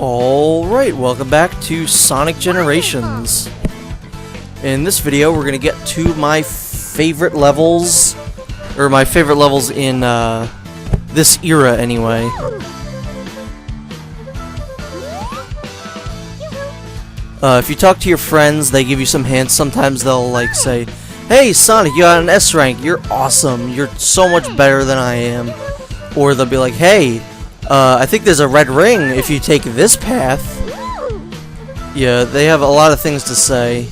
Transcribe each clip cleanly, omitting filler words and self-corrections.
Alright, welcome back to Sonic Generations. In this video, we're gonna get to my favorite levels, or my favorite levels in this era anyway. If you talk to your friends, they give you some hints. Sometimes they'll like say, "Hey Sonic, you got an S rank, you're awesome, you're so much better than I am." Or they'll be like, "Hey, I think there's a red ring if you take this path." Yeah, they have a lot of things to say.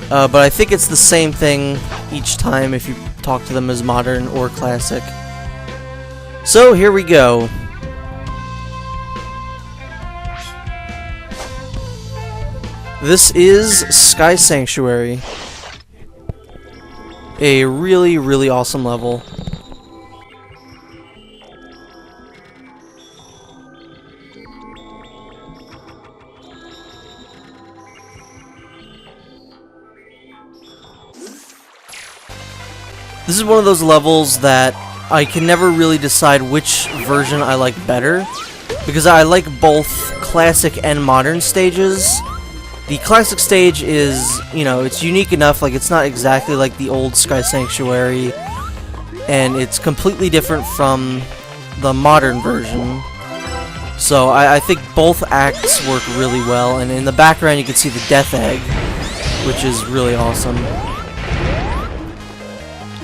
But I think it's the same thing each time if you talk to them as modern or classic. So here we go. This is Sky Sanctuary. A really, really awesome level. This is one of those levels that I can never really decide which version I like better, because I like both classic and modern stages. The classic stage is, you know, it's unique enough, like it's not exactly like the old Sky Sanctuary, and it's completely different from the modern version. So I think both acts work really well, and in the background you can see the Death Egg, which is really awesome.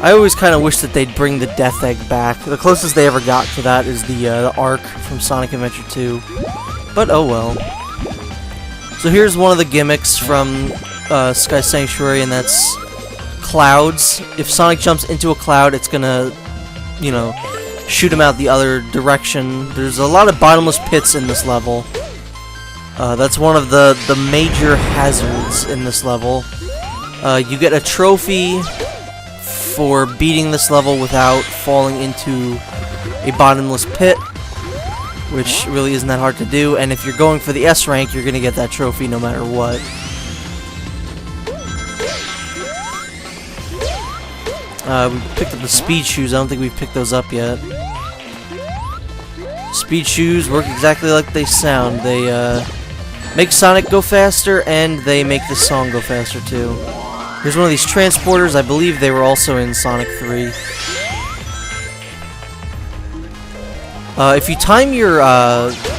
I always kind of wish that they'd bring the Death Egg back. The closest they ever got to that is the Ark from Sonic Adventure 2. But oh well. So here's one of the gimmicks from Sky Sanctuary, and that's clouds. If Sonic jumps into a cloud, it's gonna, you know, shoot him out the other direction. There's a lot of bottomless pits in this level. That's one of the major hazards in this level. You get a trophy for beating this level without falling into a bottomless pit, which really isn't that hard to do, and if you're going for the S rank, you're gonna get that trophy no matter what. We picked up the speed shoes. I don't think we've picked those up yet. Speed shoes work exactly like they sound. They make Sonic go faster, and they make the song go faster too. Here's one of these transporters. I believe they were also in Sonic 3. If you time your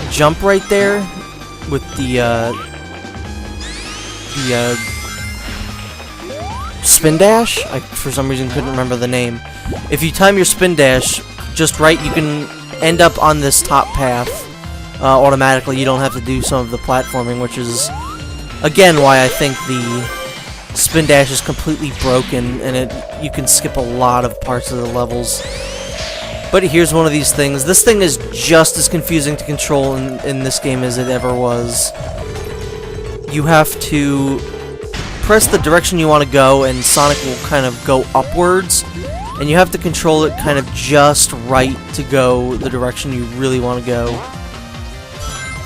jump right there with the spin dash, I for some reason couldn't remember the name. If you time your spin dash just right, you can end up on this top path automatically. You don't have to do some of the platforming, which is again why I think the spin dash is completely broken, and you can skip a lot of parts of the levels. But here's one of these things. This thing is just as confusing to control in this game as it ever was. You have to press the direction you want to go, and Sonic will kind of go upwards, and you have to control it kind of just right to go the direction you really want to go.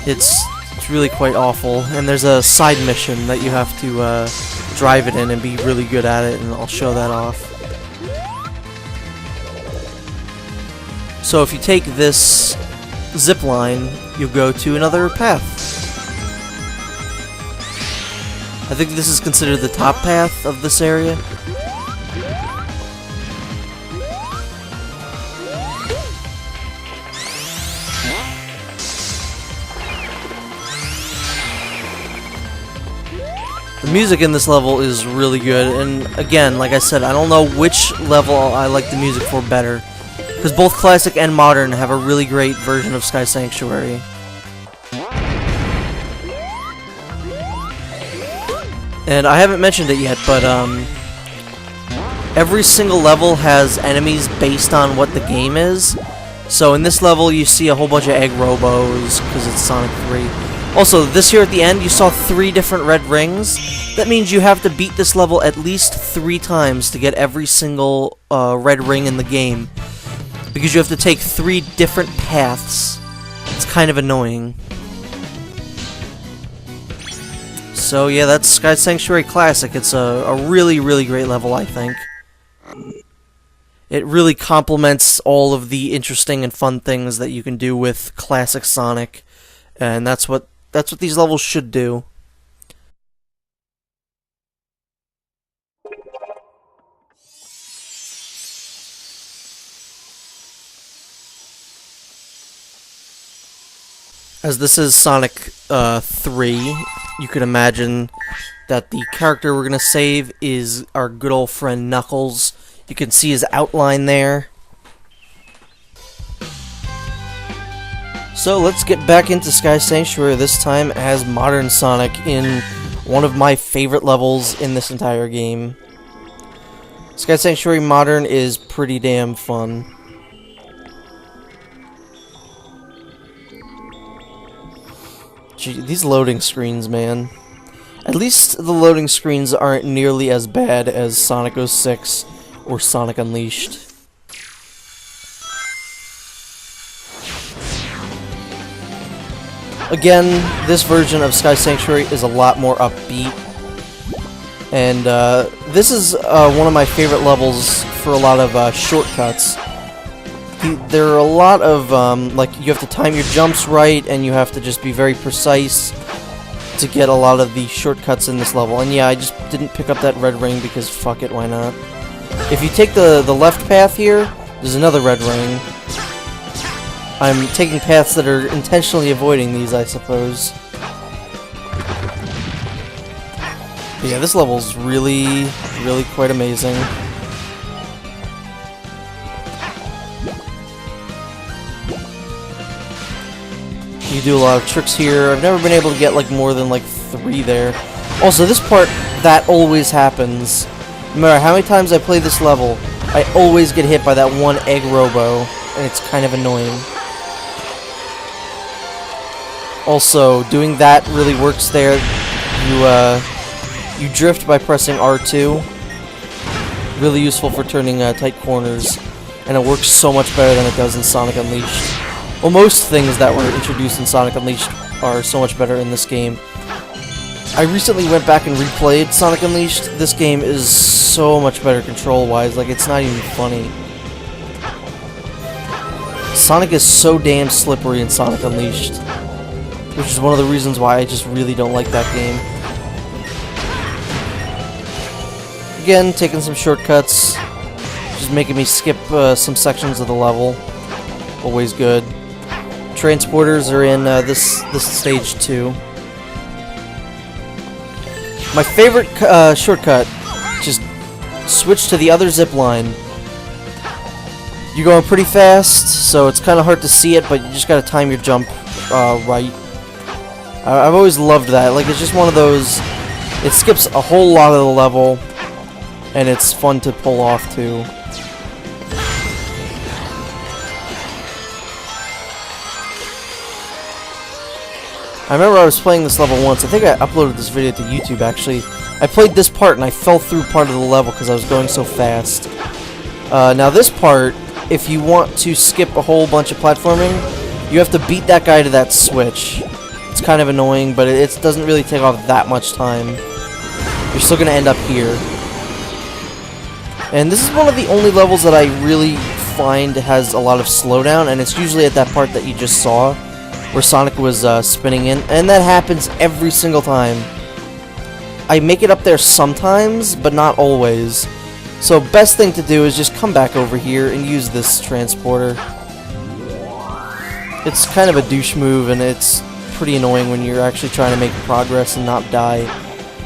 It's really quite awful, and there's a side mission that you have to drive it in and be really good at it, and I'll show that off. So if you take this zip line, you'll go to another path. I think this is considered the top path of this area. The music in this level is really good, and again, like I said, I don't know which level I like the music for better, because both classic and modern have a really great version of Sky Sanctuary. And I haven't mentioned it yet, but every single level has enemies based on what the game is. So in this level you see a whole bunch of egg robos, because it's Sonic 3. Also, this here at the end, you saw 3 different red rings. That means you have to beat this level at least 3 times to get every single red ring in the game, because you have to take 3 different paths. It's kind of annoying. So yeah, that's Sky Sanctuary Classic. It's a really, really great level, I think. It really complements all of the interesting and fun things that you can do with classic Sonic. And that's what these levels should do. As this is Sonic 3, you can imagine that the character we're going to save is our good old friend Knuckles. You can see his outline there. So let's get back into Sky Sanctuary, this time as Modern Sonic in one of my favorite levels in this entire game. Sky Sanctuary Modern is pretty damn fun. Gee, these loading screens, man. At least the loading screens aren't nearly as bad as Sonic 06 or Sonic Unleashed. Again, this version of Sky Sanctuary is a lot more upbeat. And this is one of my favorite levels for a lot of shortcuts. There are a lot of, like, you have to time your jumps right, and you have to just be very precise to get a lot of the shortcuts in this level. And yeah, I just didn't pick up that red ring because fuck it, why not? If you take the left path here, there's another red ring. I'm taking paths that are intentionally avoiding these, I suppose. But yeah, this level's really, really quite amazing. You do a lot of tricks here. I've never been able to get like more than like 3 there. Also, this part, that always happens. No matter how many times I play this level, I always get hit by that one egg robo, and it's kind of annoying. Also, doing that really works there. You drift by pressing R2. Really useful for turning tight corners, and it works so much better than it does in Sonic Unleashed. Well, most things that were introduced in Sonic Unleashed are so much better in this game. I recently went back and replayed Sonic Unleashed. This game is so much better control-wise, like, it's not even funny. Sonic is so damn slippery in Sonic Unleashed, which is one of the reasons why I just really don't like that game. Again, taking some shortcuts, just making me skip some sections of the level. Always good. Transporters are in this stage too. My favorite shortcut, just switch to the other zip line. You're going pretty fast, so it's kind of hard to see it, but you just gotta time your jump right. I've always loved that. Like, it's just one of those. It skips a whole lot of the level, and it's fun to pull off too. I remember I was playing this level once. I think I uploaded this video to YouTube, actually. I played this part, and I fell through part of the level because I was going so fast. Now this part, if you want to skip a whole bunch of platforming, you have to beat that guy to that switch. It's kind of annoying, but it doesn't really take off that much time. You're still going to end up here. And this is one of the only levels that I really find has a lot of slowdown, and it's usually at that part that you just saw, where Sonic was spinning in, and that happens every single time. I make it up there sometimes, but not always. So best thing to do is just come back over here and use this transporter. It's kind of a douche move, and it's pretty annoying when you're actually trying to make progress and not die.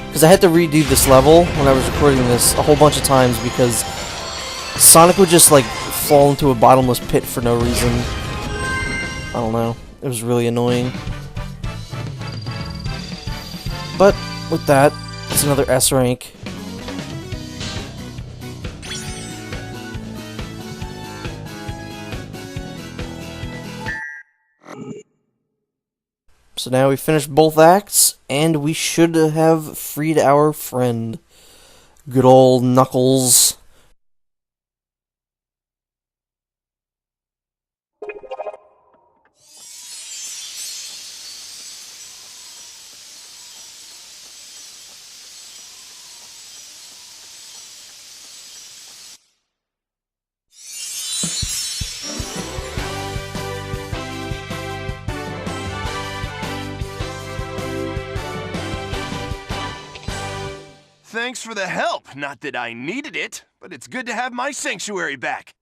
Because I had to redo this level when I was recording this a whole bunch of times because Sonic would just like fall into a bottomless pit for no reason. I don't know. It was really annoying. But with that, it's another S rank. So now we finished both acts, and we should have freed our friend. Good old Knuckles. Thanks for the help. Not that I needed it, but it's good to have my sanctuary back.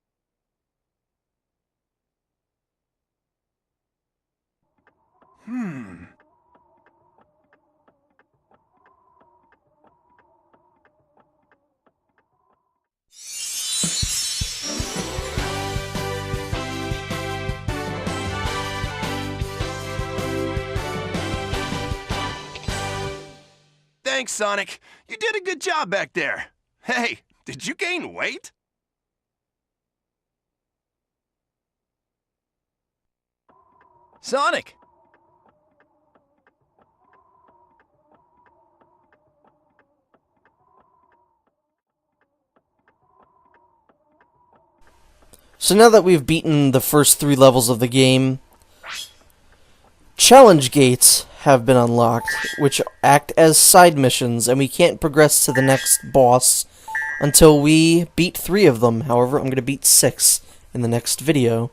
Thanks, Sonic. You did a good job back there. Hey, did you gain weight? Sonic! So now that we've beaten the first 3 levels of the game, challenge gates have been unlocked, which act as side missions, and we can't progress to the next boss until we beat 3 of them. However, I'm going to beat 6 in the next video.